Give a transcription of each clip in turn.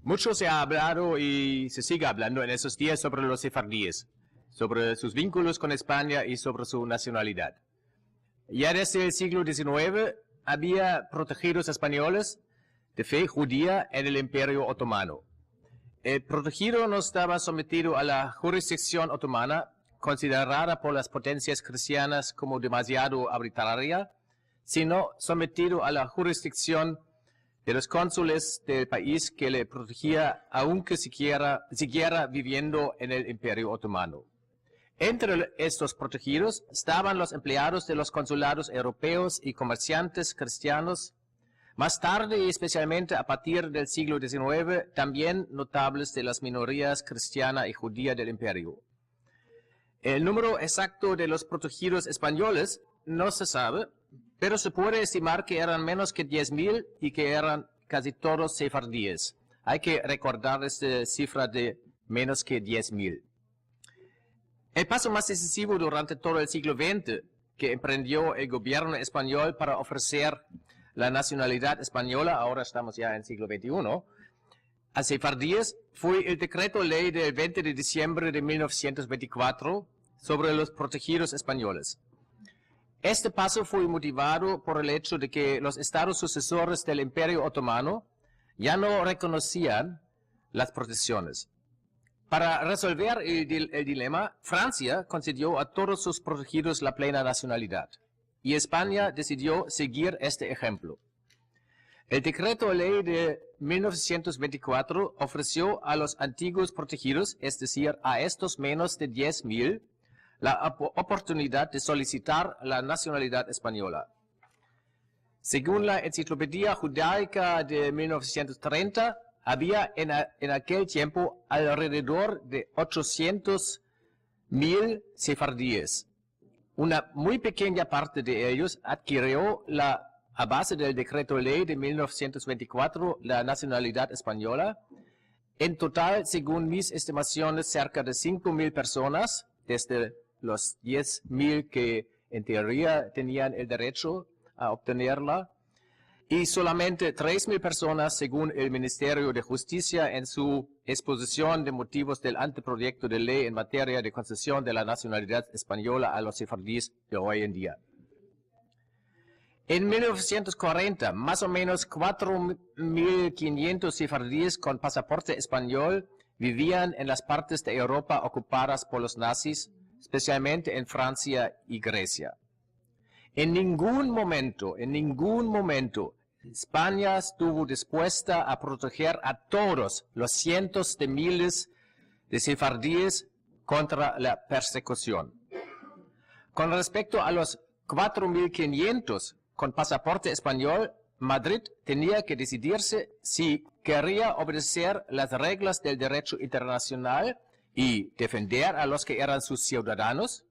Mucho se ha hablado y se sigue hablando en esos días sobre los sefardíes, sobre sus vínculos con España y sobre su nacionalidad. Ya desde el siglo XIX había protegidos españoles de fe judía en el Imperio Otomano. El protegido no estaba sometido a la jurisdicción otomana, considerada por las potencias cristianas como demasiado arbitraria, sino sometido a la jurisdicción de los cónsules del país que le protegía, aunque siguiera viviendo en el Imperio Otomano. Entre estos protegidos estaban los empleados de los consulados europeos y comerciantes cristianos. Más tarde, y especialmente a partir del siglo XIX, también notables de las minorías cristiana y judía del imperio. El número exacto de los protegidos españoles no se sabe, pero se puede estimar que eran menos que 10.000 y que eran casi todos sefardíes. Hay que recordar esta cifra de menos que 10.000. El paso más decisivo durante todo el siglo XX que emprendió el gobierno español para ofrecer la nacionalidad española, ahora estamos ya en el siglo XXI, a sefardíes, fue el decreto ley del 20 de diciembre de 1924 sobre los protegidos españoles. Este paso fue motivado por el hecho de que los estados sucesores del Imperio Otomano ya no reconocían las protecciones. Para resolver el dilema, Francia concedió a todos sus protegidos la plena nacionalidad, y España decidió seguir este ejemplo. El decreto ley de 1924 ofreció a los antiguos protegidos, es decir, a estos menos de 10.000, la oportunidad de solicitar la nacionalidad española. Según la Enciclopedia Judaica de 1930, había en aquel tiempo alrededor de 800.000 sefardíes. Una muy pequeña parte de ellos adquirió a base del decreto ley de 1924 la nacionalidad española. En total, según mis estimaciones, cerca de 5.000 personas, desde los 10.000 que en teoría tenían el derecho a obtenerla, y solamente 3.000 personas, según el Ministerio de Justicia en su exposición de motivos del anteproyecto de ley en materia de concesión de la nacionalidad española a los sefardíes de hoy en día. En 1940, más o menos 4.500 sefardíes con pasaporte español vivían en las partes de Europa ocupadas por los nazis, especialmente en Francia y Grecia. En ningún momento, España estuvo dispuesta a proteger a todos los cientos de miles de sefardíes contra la persecución. Con respecto a los 4.500 con pasaporte español, Madrid tenía que decidirse si quería obedecer las reglas del derecho internacional y defender a los que eran sus ciudadanos,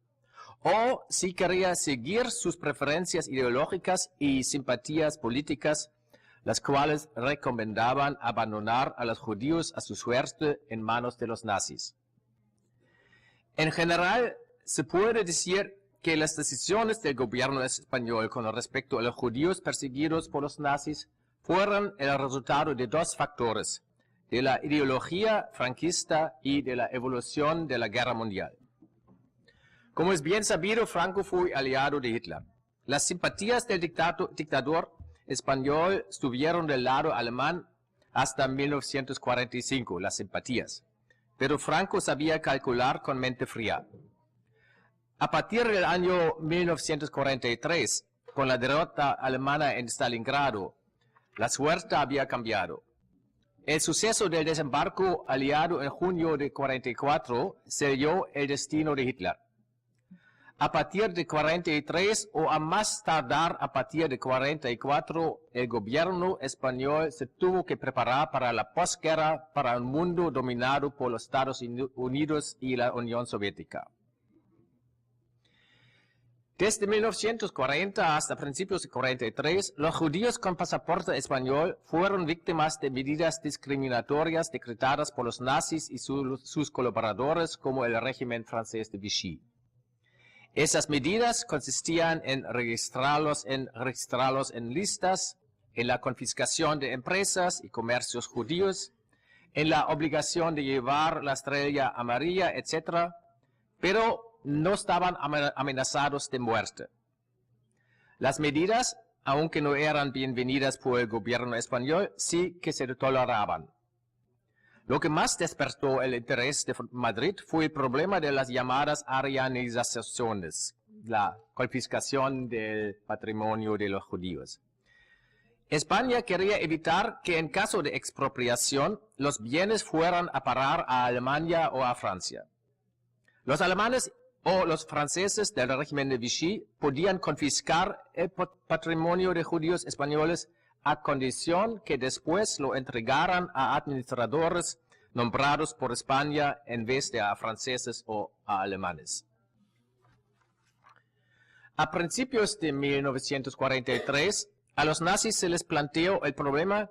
o si quería seguir sus preferencias ideológicas y simpatías políticas, las cuales recomendaban abandonar a los judíos a su suerte en manos de los nazis. En general, se puede decir que las decisiones del gobierno español con respecto a los judíos perseguidos por los nazis fueron el resultado de dos factores, de la ideología franquista y de la evolución de la guerra mundial. Como es bien sabido, Franco fue aliado de Hitler. Las simpatías del dictador español estuvieron del lado alemán hasta 1945, las simpatías. Pero Franco sabía calcular con mente fría. A partir del año 1943, con la derrota alemana en Stalingrado, la suerte había cambiado. El suceso del desembarco aliado en junio de 1944 selló el destino de Hitler. A partir de 1943 o a más tardar a partir de 1944, el gobierno español se tuvo que preparar para la posguerra, para un mundo dominado por los Estados Unidos y la Unión Soviética. Desde 1940 hasta principios de 1943, los judíos con pasaporte español fueron víctimas de medidas discriminatorias decretadas por los nazis y sus colaboradores, como el régimen francés de Vichy. Esas medidas consistían en registrarlos en listas, en la confiscación de empresas y comercios judíos, en la obligación de llevar la estrella amarilla, etc., pero no estaban amenazados de muerte. Las medidas, aunque no eran bienvenidas por el gobierno español, sí que se toleraban. Lo que más despertó el interés de Madrid fue el problema de las llamadas arianizaciones, la confiscación del patrimonio de los judíos. España quería evitar que en caso de expropiación los bienes fueran a parar a Alemania o a Francia. Los alemanes o los franceses del régimen de Vichy podían confiscar el patrimonio de judíos españoles a condición que después lo entregaran a administradores nombrados por España en vez de a franceses o a alemanes. A principios de 1943, a los nazis se les planteó el problema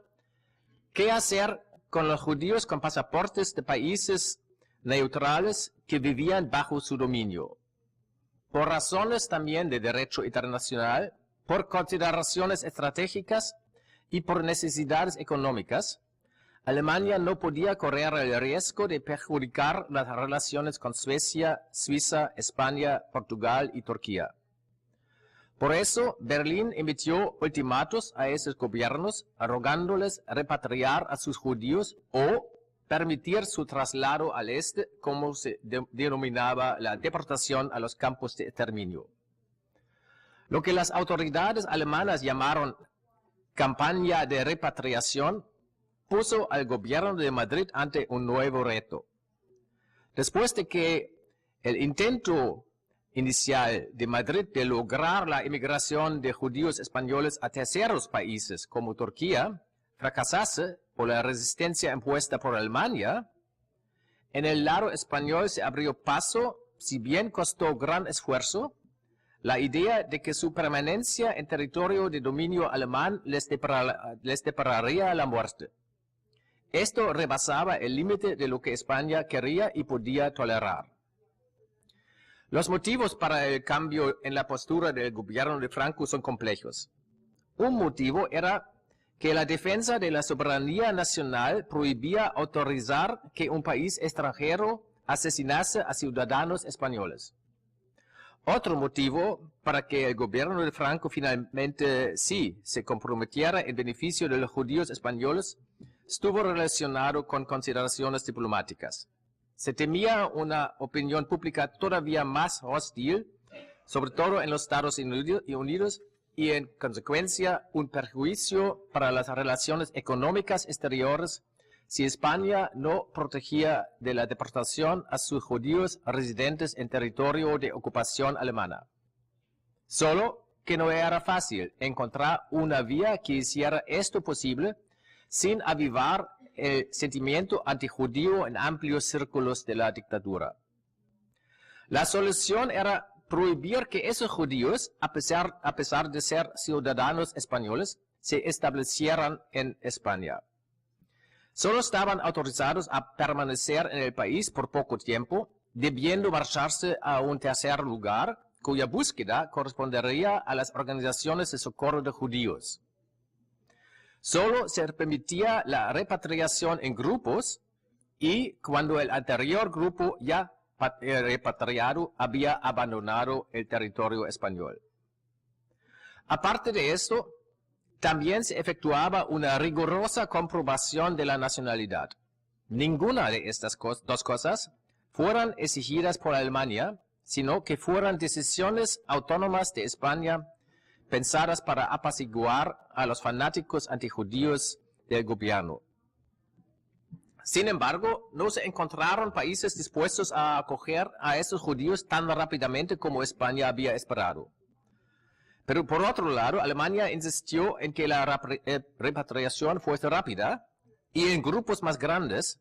qué hacer con los judíos con pasaportes de países neutrales que vivían bajo su dominio. Por razones también de derecho internacional, por consideraciones estratégicas y por necesidades económicas, Alemania no podía correr el riesgo de perjudicar las relaciones con Suecia, Suiza, España, Portugal y Turquía. Por eso, Berlín emitió ultimatos a esos gobiernos, rogándoles repatriar a sus judíos o permitir su traslado al este, como se denominaba la deportación a los campos de exterminio. Lo que las autoridades alemanas llamaron campaña de repatriación puso al gobierno de Madrid ante un nuevo reto. Después de que el intento inicial de Madrid de lograr la emigración de judíos españoles a terceros países como Turquía fracasase por la resistencia impuesta por Alemania, en el lado español se abrió paso, si bien costó gran esfuerzo, la idea de que su permanencia en territorio de dominio alemán les depararía la muerte. Esto rebasaba el límite de lo que España quería y podía tolerar. Los motivos para el cambio en la postura del gobierno de Franco son complejos. Un motivo era que la defensa de la soberanía nacional prohibía autorizar que un país extranjero asesinase a ciudadanos españoles. Otro motivo para que el gobierno de Franco finalmente sí se comprometiera en beneficio de los judíos españoles estuvo relacionado con consideraciones diplomáticas. Se temía una opinión pública todavía más hostil, sobre todo en los Estados Unidos, y en consecuencia un perjuicio para las relaciones económicas exteriores si España no protegía de la deportación a sus judíos residentes en territorio de ocupación alemana. Solo que no era fácil encontrar una vía que hiciera esto posible sin avivar el sentimiento antijudío en amplios círculos de la dictadura. La solución era prohibir que esos judíos, a pesar de ser ciudadanos españoles, se establecieran en España. Solo estaban autorizados a permanecer en el país por poco tiempo, debiendo marcharse a un tercer lugar, cuya búsqueda correspondería a las organizaciones de socorro de judíos. Solo se permitía la repatriación en grupos y cuando el anterior grupo ya repatriado había abandonado el territorio español. Aparte de esto, también se efectuaba una rigurosa comprobación de la nacionalidad. Ninguna de estas dos cosas fueran exigidas por Alemania, sino que fueran decisiones autónomas de España pensadas para apaciguar a los fanáticos antijudíos del gobierno. Sin embargo, no se encontraron países dispuestos a acoger a esos judíos tan rápidamente como España había esperado. Pero por otro lado, Alemania insistió en que la repatriación fuese rápida y en grupos más grandes,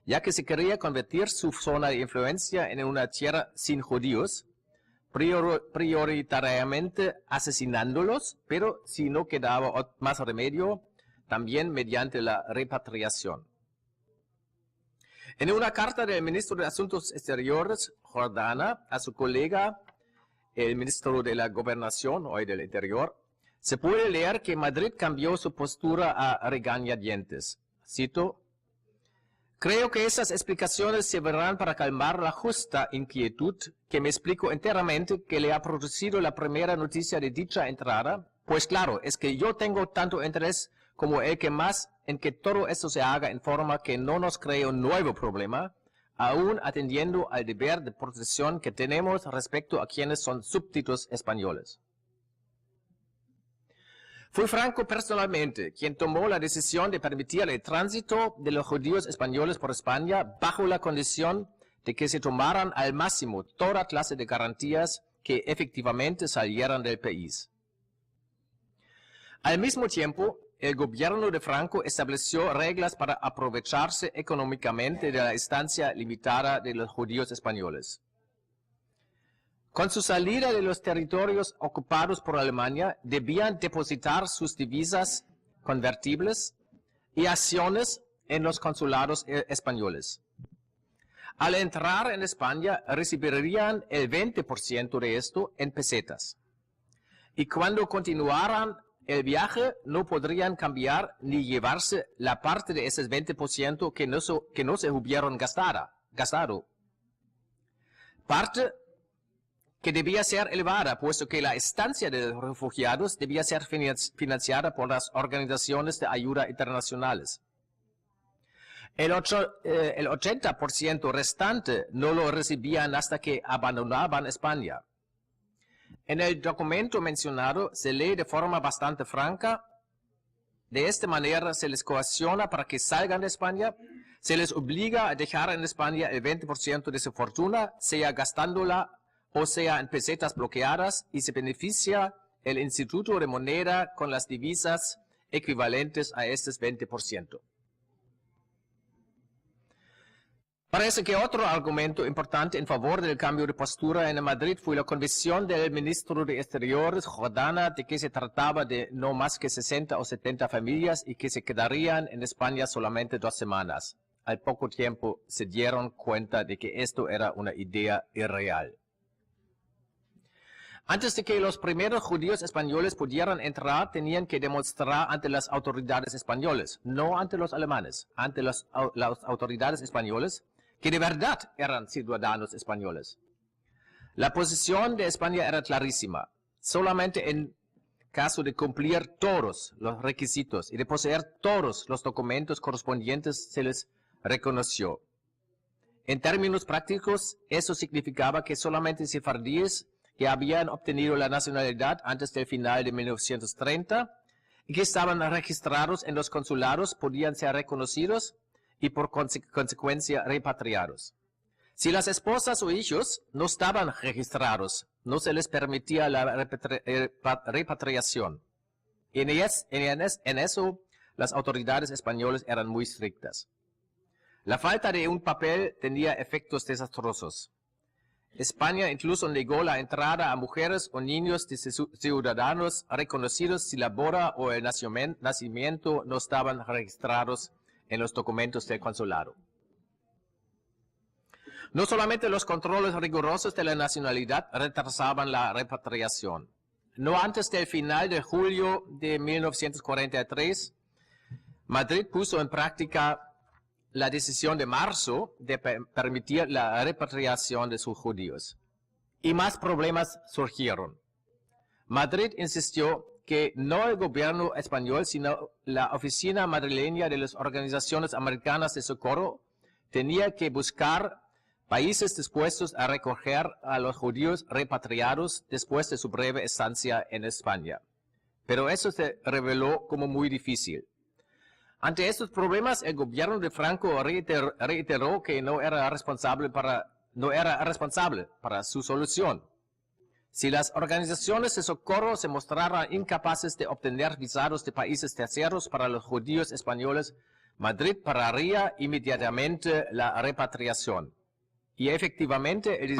ya que se quería convertir su zona de influencia en una tierra sin judíos, prioritariamente asesinándolos, pero si no quedaba más remedio, también mediante la repatriación. En una carta del ministro de Asuntos Exteriores, Jordana, a su colega, el ministro de la Gobernación, hoy del Interior, se puede leer que Madrid cambió su postura a regañadientes. Cito: Creo que esas explicaciones servirán para calmar la justa inquietud que me explico enteramente que le ha producido la primera noticia de dicha entrada, pues claro, es que yo tengo tanto interés como el que más en que todo esto se haga en forma que no nos cree un nuevo problema, aún atendiendo al deber de protección que tenemos respecto a quienes son súbditos españoles. Fue Franco personalmente quien tomó la decisión de permitir el tránsito de los judíos españoles por España bajo la condición de que se tomaran al máximo toda clase de garantías que efectivamente salieran del país. Al mismo tiempo, el gobierno de Franco estableció reglas para aprovecharse económicamente de la estancia limitada de los judíos españoles. Con su salida de los territorios ocupados por Alemania, debían depositar sus divisas convertibles y acciones en los consulados españoles. Al entrar en España, recibirían el 20% de esto en pesetas. Y cuando continuaran el viaje, no podrían cambiar ni llevarse la parte de ese 20% que no se hubieran gastado. Parte que debía ser elevada, puesto que la estancia de los refugiados debía ser financiada por las organizaciones de ayuda internacionales. El 80% restante no lo recibían hasta que abandonaban España. En el documento mencionado se lee de forma bastante franca: de esta manera se les coacciona para que salgan de España, se les obliga a dejar en España el 20% de su fortuna, sea gastándola o sea en pesetas bloqueadas, y se beneficia el Instituto de Moneda con las divisas equivalentes a estos 20%. Parece que otro argumento importante en favor del cambio de postura en Madrid fue la convicción del ministro de Exteriores, Jordana, de que se trataba de no más que 60 o 70 familias y que se quedarían en España solamente 2 semanas. Al poco tiempo se dieron cuenta de que esto era una idea irreal. Antes de que los primeros judíos españoles pudieran entrar, tenían que demostrar ante las autoridades españolas, no ante los alemanes, ante las autoridades españoles, que de verdad eran ciudadanos españoles. La posición de España era clarísima. Solamente en caso de cumplir todos los requisitos y de poseer todos los documentos correspondientes se les reconoció. En términos prácticos, eso significaba que solamente sefardíes que habían obtenido la nacionalidad antes del final de 1930 y que estaban registrados en los consulados podían ser reconocidos y por consecuencia repatriados. Si las esposas o hijos no estaban registrados, no se les permitía la repatriación. En eso, las autoridades españolas eran muy estrictas. La falta de un papel tenía efectos desastrosos. España incluso negó la entrada a mujeres o niños de ciudadanos reconocidos si la boda o el nacimiento no estaban registrados en los documentos del consulado. No solamente los controles rigurosos de la nacionalidad retrasaban la repatriación. No antes del final de julio de 1943, Madrid puso en práctica la decisión de marzo de permitir la repatriación de sus judíos. Y más problemas surgieron. Madrid insistió que no el gobierno español, sino la oficina madrileña de las organizaciones americanas de socorro tenía que buscar países dispuestos a recoger a los judíos repatriados después de su breve estancia en España. Pero eso se reveló como muy difícil. Ante estos problemas, el gobierno de Franco reiteró que no era responsable para su solución. Si las organizaciones de socorro se mostraran incapaces de obtener visados de países terceros para los judíos españoles, Madrid pararía inmediatamente la repatriación. Y efectivamente,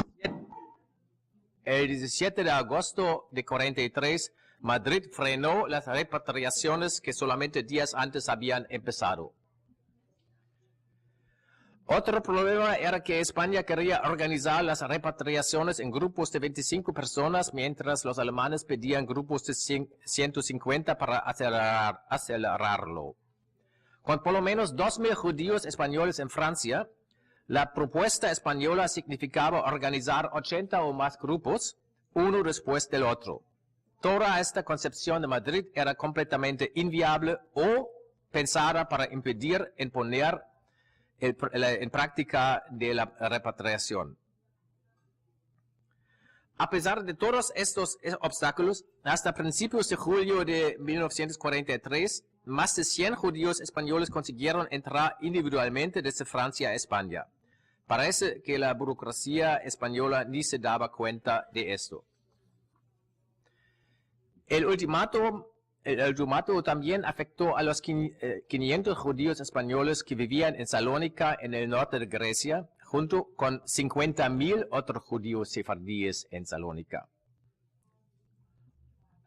el 17 de agosto de 1943, Madrid frenó las repatriaciones que solamente días antes habían empezado. Otro problema era que España quería organizar las repatriaciones en grupos de 25 personas, mientras los alemanes pedían grupos de 150 para acelerarlo. Con por lo menos 2.000 judíos españoles en Francia, la propuesta española significaba organizar 80 o más grupos, uno después del otro. Toda esta concepción de Madrid era completamente inviable o pensada para impedir en poner en práctica de la repatriación. A pesar de todos estos obstáculos, hasta principios de julio de 1943, más de 100 judíos españoles consiguieron entrar individualmente desde Francia a España. Parece que la burocracia española ni se daba cuenta de esto. El ultimátum también afectó a los 500 judíos españoles que vivían en Salónica, en el norte de Grecia, junto con 50.000 otros judíos sefardíes en Salónica.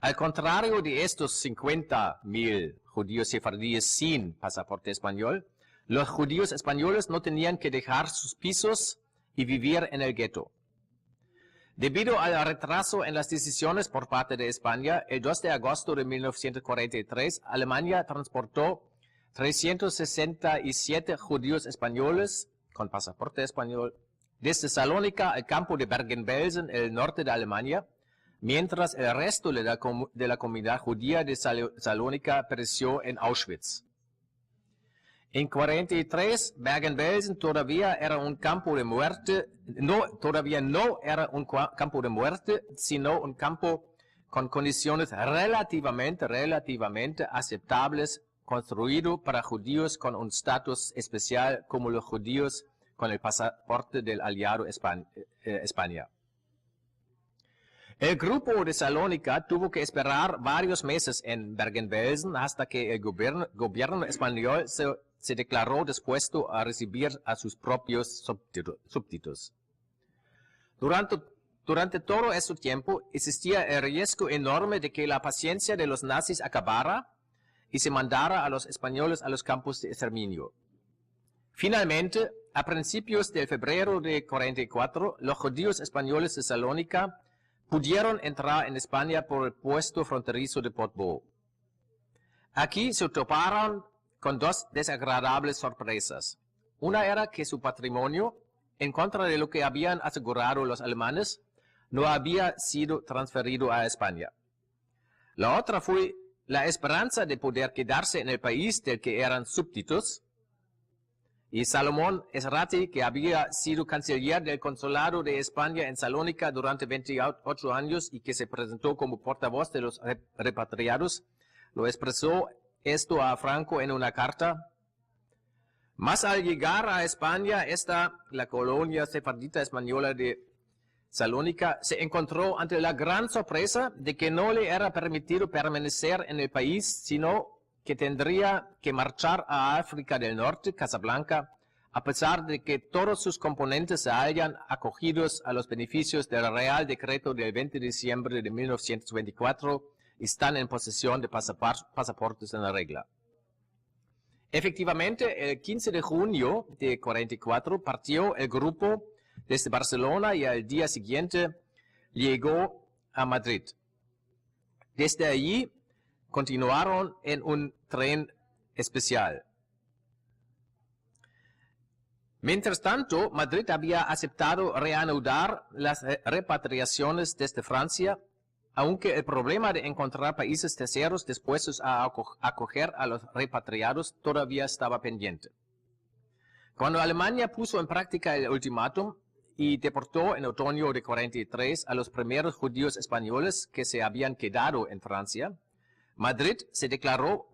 Al contrario de estos 50.000 judíos sefardíes sin pasaporte español, los judíos españoles no tenían que dejar sus pisos y vivir en el gueto. Debido al retraso en las decisiones por parte de España, el 2 de agosto de 1943, Alemania transportó 367 judíos españoles con pasaporte español desde Salónica al campo de Bergen-Belsen, en el norte de Alemania, mientras el resto de la comunidad judía de Salónica pereció en Auschwitz. En 1943, Bergen-Belsen todavía era un campo de muerte, todavía no era un campo de muerte, sino un campo con condiciones relativamente aceptables, construido para judíos con un estatus especial como los judíos con el pasaporte del aliado España. El grupo de Salónica tuvo que esperar varios meses en Bergen-Belsen hasta que el gobierno español se declaró dispuesto a recibir a sus propios súbditos. Durante todo ese tiempo existía el riesgo enorme de que la paciencia de los nazis acabara y se mandara a los españoles a los campos de exterminio. Finalmente, a principios de febrero de 1944, los judíos españoles de Salónica pudieron entrar en España por el puesto fronterizo de Portbou. Aquí se toparon con dos desagradables sorpresas. Una era que su patrimonio, en contra de lo que habían asegurado los alemanes, no había sido transferido a España. La otra fue la esperanza de poder quedarse en el país del que eran súbditos. Y Salomón Esrati, que había sido canciller del consulado de España en Salónica durante 28 años y que se presentó como portavoz de los repatriados, lo expresó esto a Franco en una carta. Mas al llegar a España, la colonia sefardita española de Salónica se encontró ante la gran sorpresa de que no le era permitido permanecer en el país, sino que tendría que marchar a África del Norte, Casablanca, a pesar de que todos sus componentes se hayan acogidos a los beneficios del Real Decreto del 20 de diciembre de 1924 y están en posesión de pasaportes en regla. Efectivamente, el 15 de junio de 1944 partió el grupo desde Barcelona y al día siguiente llegó a Madrid. Desde allí continuaron en un tren especial. Mientras tanto, Madrid había aceptado reanudar las repatriaciones desde Francia, aunque el problema de encontrar países terceros dispuestos a acoger a los repatriados todavía estaba pendiente. Cuando Alemania puso en práctica el ultimátum y deportó en otoño de 1943 a los primeros judíos españoles que se habían quedado en Francia, Madrid se declaró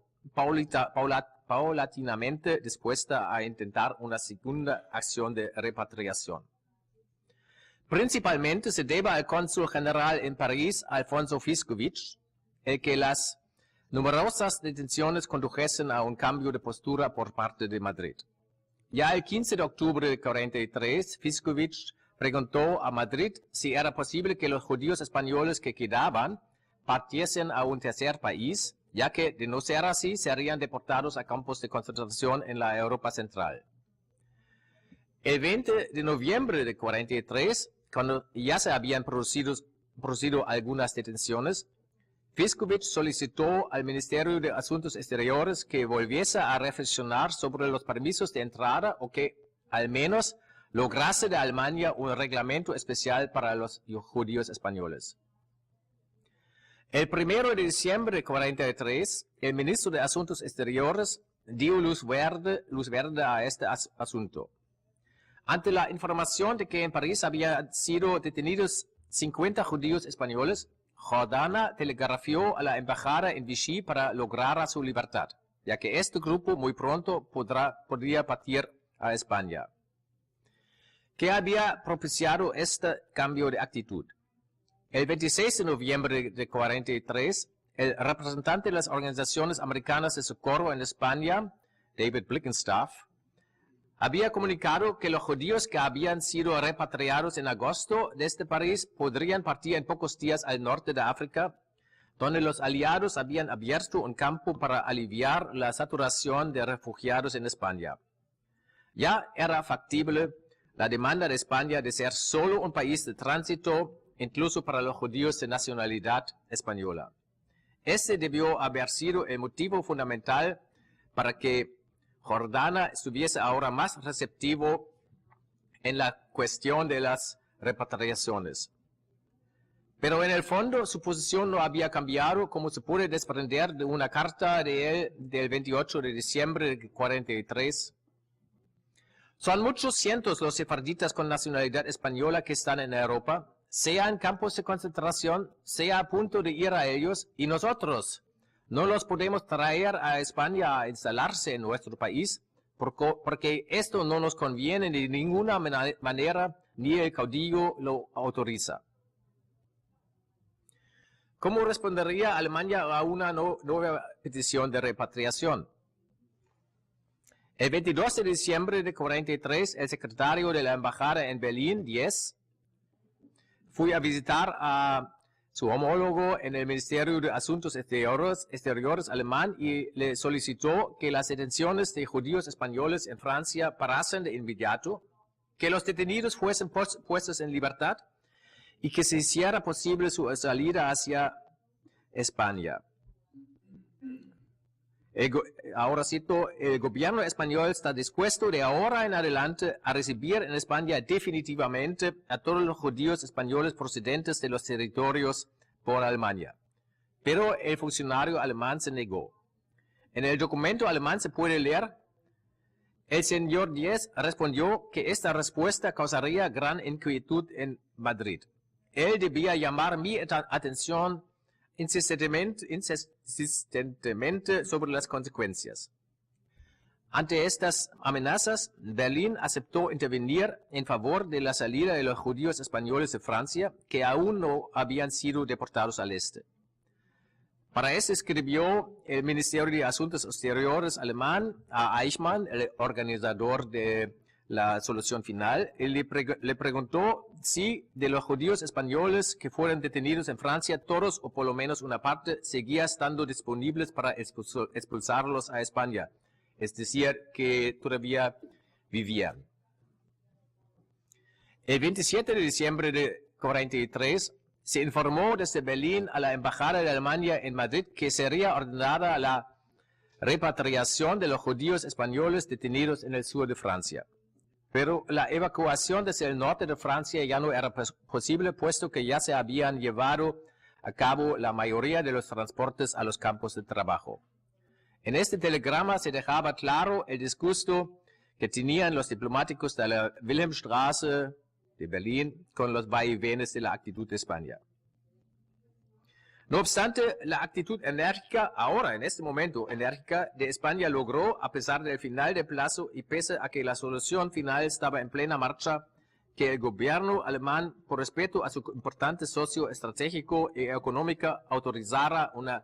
paulatinamente dispuesta a intentar una segunda acción de repatriación. Principalmente se debe al cónsul general en París, Alfonso Fiscovich, el que las numerosas detenciones condujesen a un cambio de postura por parte de Madrid. Ya el 15 de octubre de 1943, Fiscovich preguntó a Madrid si era posible que los judíos españoles que quedaban partiesen a un tercer país, ya que, de no ser así, serían deportados a campos de concentración en la Europa Central. El 20 de noviembre de 1943, cuando ya se habían producido algunas detenciones, Fiskovich solicitó al Ministerio de Asuntos Exteriores que volviese a reflexionar sobre los permisos de entrada o que, al menos, lograse de Alemania un reglamento especial para los judíos españoles. El 1 de diciembre de 1943, el ministro de Asuntos Exteriores dio luz verde a este asunto. Ante la información de que en París habían sido detenidos 50 judíos españoles, Jordana telegrafió a la embajada en Vichy para lograr su libertad, ya que este grupo muy pronto podría partir a España. ¿Qué había propiciado este cambio de actitud? El 26 de noviembre de 1943, el representante de las organizaciones americanas de socorro en España, David Blickenstaff, había comunicado que los judíos que habían sido repatriados en agosto desde París podrían partir en pocos días al norte de África, donde los aliados habían abierto un campo para aliviar la saturación de refugiados en España. Ya era factible la demanda de España de ser solo un país de tránsito, incluso para los judíos de nacionalidad española. Este debió haber sido el motivo fundamental para que Jordana estuviese ahora más receptivo en la cuestión de las repatriaciones. Pero en el fondo su posición no había cambiado, como se puede desprender de una carta de él del 28 de diciembre de 1943. Son muchos cientos los sefarditas con nacionalidad española que están en Europa, sea en campos de concentración, sea a punto de ir a ellos, y nosotros no los podemos traer a España a instalarse en nuestro país, porque esto no nos conviene de ninguna manera, ni el caudillo lo autoriza. ¿Cómo respondería Alemania a una nueva petición de repatriación? El 22 de diciembre de 1943, el secretario de la embajada en Berlín, Diez, fue a visitar a su homólogo en el Ministerio de Asuntos Exteriores alemán y le solicitó que las detenciones de judíos españoles en Francia parasen de inmediato, que los detenidos fuesen puestos en libertad y que se hiciera posible su salida hacia España. Ahora cito, el gobierno español está dispuesto de ahora en adelante a recibir en España definitivamente a todos los judíos españoles procedentes de los territorios por Alemania. Pero el funcionario alemán se negó. En el documento alemán se puede leer, el señor Diez respondió que esta respuesta causaría gran inquietud en Madrid. Él debía llamar mi atención insistentemente sobre las consecuencias. Ante estas amenazas, Berlín aceptó intervenir en favor de la salida de los judíos españoles de Francia que aún no habían sido deportados al este. Para eso escribió el Ministerio de Asuntos Exteriores alemán a Eichmann, el organizador de la solución final, y le preguntó si de los judíos españoles que fueron detenidos en Francia, todos o por lo menos una parte, seguía estando disponibles para expulsarlos a España, es decir, que todavía vivían. El 27 de diciembre de 1943 se informó desde Berlín a la Embajada de Alemania en Madrid que sería ordenada la repatriación de los judíos españoles detenidos en el sur de Francia. Pero la evacuación desde el norte de Francia ya no era posible, puesto que ya se habían llevado a cabo la mayoría de los transportes a los campos de trabajo. En este telegrama se dejaba claro el disgusto que tenían los diplomáticos de la Wilhelmstraße de Berlín con los vaivenes de la actitud de España. No obstante, la actitud enérgica, ahora en este momento enérgica, de España logró, a pesar del final del plazo y pese a que la solución final estaba en plena marcha, que el gobierno alemán, por respeto a su importante socio estratégico y económico, autorizara una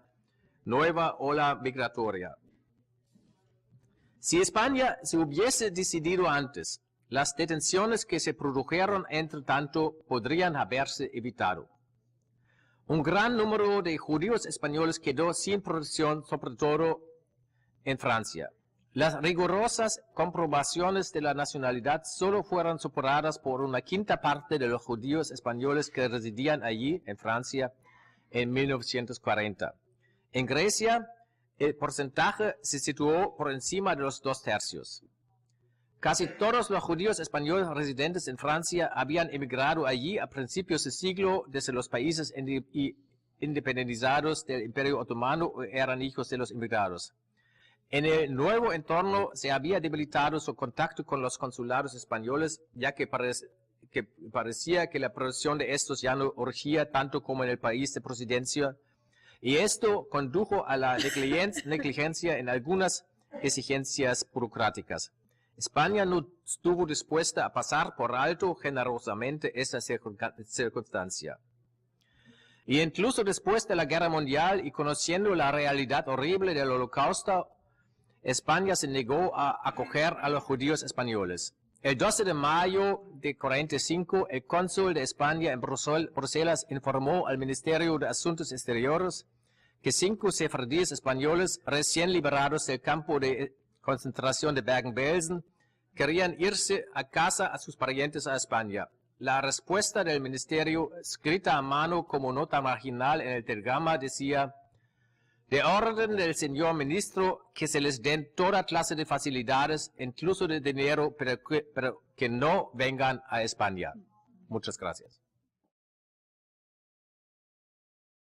nueva ola migratoria. Si España se hubiese decidido antes, las detenciones que se produjeron entre tanto podrían haberse evitado. Un gran número de judíos españoles quedó sin protección, sobre todo en Francia. Las rigurosas comprobaciones de la nacionalidad solo fueron superadas por una quinta parte de los judíos españoles que residían allí, en Francia, en 1940. En Grecia, el porcentaje se situó por encima de los 2/3. Casi todos los judíos españoles residentes en Francia habían emigrado allí a principios de siglo desde los países independizados del Imperio Otomano o eran hijos de los inmigrados. En el nuevo entorno se había debilitado su contacto con los consulados españoles, ya que parecía que la producción de estos ya no urgía tanto como en el país de procedencia, y esto condujo a la negligencia en algunas exigencias burocráticas. España no estuvo dispuesta a pasar por alto generosamente esa circunstancia. Y incluso después de la Guerra Mundial y conociendo la realidad horrible del Holocausto, España se negó a acoger a los judíos españoles. El 12 de mayo de 1945, el cónsul de España en Bruselas informó al Ministerio de Asuntos Exteriores que 5 sefardíes españoles recién liberados del campo de concentración de Bergen-Belsen querían irse a casa a sus parientes a España. La respuesta del ministerio, escrita a mano como nota marginal en el telegrama, decía: de orden del señor ministro que se les den toda clase de facilidades, incluso de dinero, pero que no vengan a España. Muchas gracias.